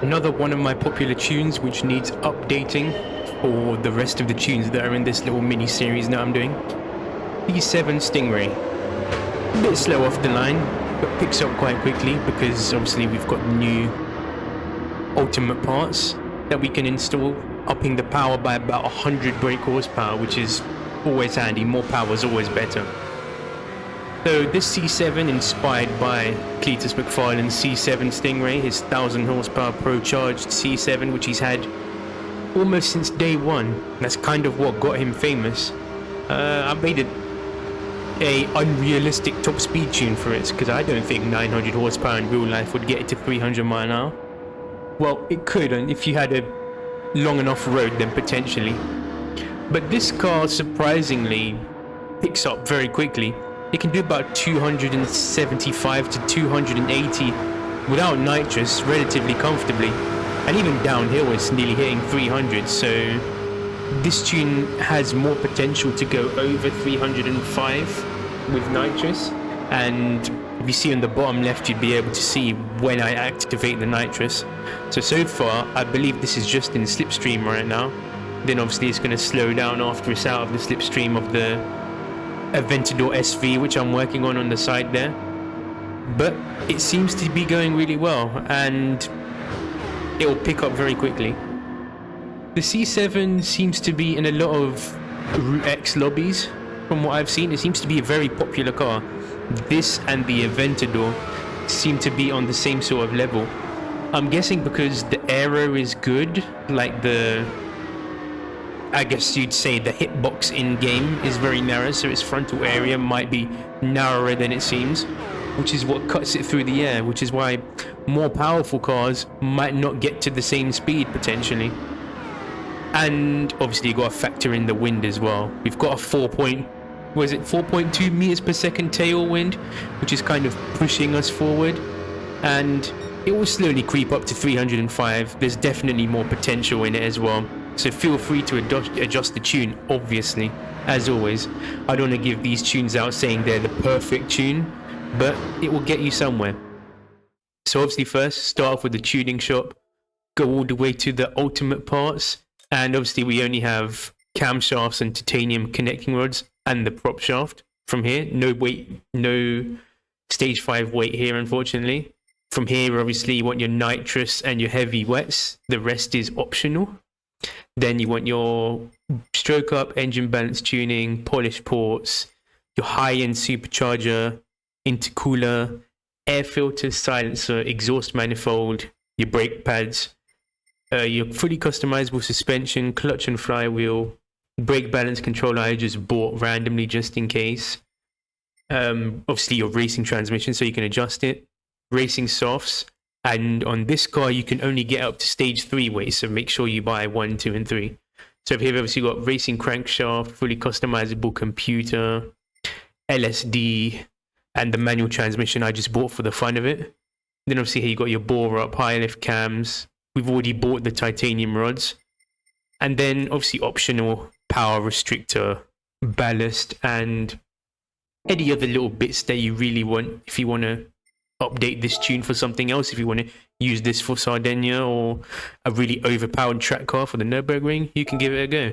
Another one of my popular tunes which needs updating for the rest of the tunes that are in this little mini series that I'm doing. C7 Stingray. A bit slow off the line, but picks up quite quickly because obviously we've got new ultimate parts that we can install, upping the power by about 100 brake horsepower, which is always handy. More power is always better. So this C7 inspired by Cletus McFarlane's C7 Stingray, his 1000 horsepower pro-charged C7, which he's had almost since day one. That's kind of what got him famous. I made it a unrealistic top speed tune for it because I don't think 900 horsepower in real life would get it to 300 mile an hour. Well, it could, and if you had a long enough road, then potentially. But this car surprisingly picks up very quickly. It can do about 275 to 280 without nitrous relatively comfortably, and even downhill it's nearly hitting 300, so this tune has more potential to go over 305 with nitrous. And if you see on the bottom left, you'd be able to see when I activate the nitrous. So far I believe this is just in slipstream right now. Then obviously it's going to slow down after it's out of the slipstream of the Aventador SV, which I'm working on the side there. But it seems to be going really well, and it will pick up very quickly. The C7 seems to be in a lot of Route X lobbies. From what I've seen, it seems to be a very popular car. This and the Aventador seem to be on the same sort of level. I'm guessing because the aero is good, like I guess you'd say the hitbox in-game is very narrow, so its frontal area might be narrower than it seems, which is what cuts it through the air, which is why more powerful cars might not get to the same speed potentially. And obviously you got to factor in the wind as well. We've got a 4.2 meters per second tailwind, which is kind of pushing us forward, and it will slowly creep up to 305. There's definitely more potential in it as well. So feel free to adjust the tune, obviously, as always. I don't want to give these tunes out saying they're the perfect tune, but it will get you somewhere. So obviously first, start off with the tuning shop, go all the way to the ultimate parts, and obviously we only have camshafts and titanium connecting rods and the prop shaft from here. No weight, no stage 5 weight here, unfortunately. From here, obviously, you want your nitrous and your heavy wets. The rest is optional. Then you want your stroke up, engine balance tuning, polished ports, your high-end supercharger, intercooler, air filter, silencer, exhaust manifold, your brake pads, your fully customizable suspension, clutch and flywheel, brake balance controller I just bought randomly just in case. Obviously your racing transmission so you can adjust it, racing softs. And on this car, you can only get up to stage 3 weight, so make sure you buy 1, 2, and 3. So here, obviously, you've got racing crankshaft, fully customizable computer, LSD, and the manual transmission I just bought for the fun of it. Then obviously here you got your bore up, high lift cams. We've already bought the titanium rods. And then obviously optional power restrictor, ballast, and any other little bits that you really want if you want to update this tune for something else. If you want to use this for Sardinia or a really overpowered track car for the Nürburgring, you can give it a go.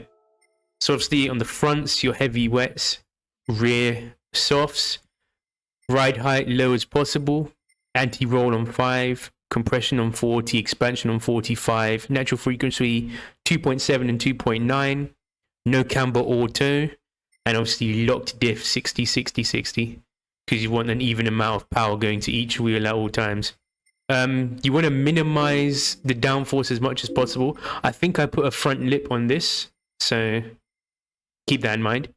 So obviously on the fronts, your heavy wets, rear softs, ride height low as possible, anti-roll on 5, compression on 40, expansion on 45, natural frequency 2.7 and 2.9, no camber auto, and obviously locked diff 60, 60, 60. Because you want an even amount of power going to each wheel at all times. You want to minimize the downforce as much as possible. I think I put a front lip on this, so keep that in mind.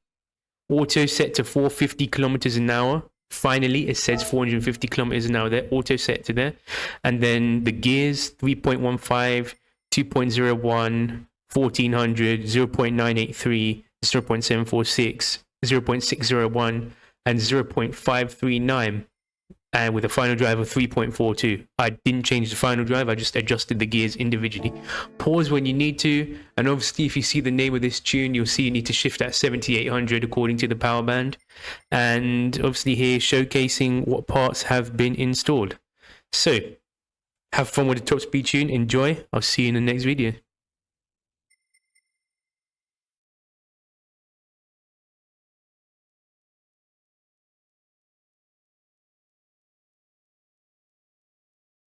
Auto set to 450 kilometers an hour. Finally, it says 450 kilometers an hour there. Auto set to there. And then the gears, 3.15, 2.01, 1400, 0.983, 0.746, 0.601, and 0.539, and with a final drive of 3.42. I didn't change the final drive, I just adjusted the gears individually. Pause when you need to, and obviously if you see the name of this tune, you'll see you need to shift at 7800 according to the power band. And obviously here showcasing what parts have been installed. So Have fun with the top speed tune. Enjoy. I'll see you in the next video.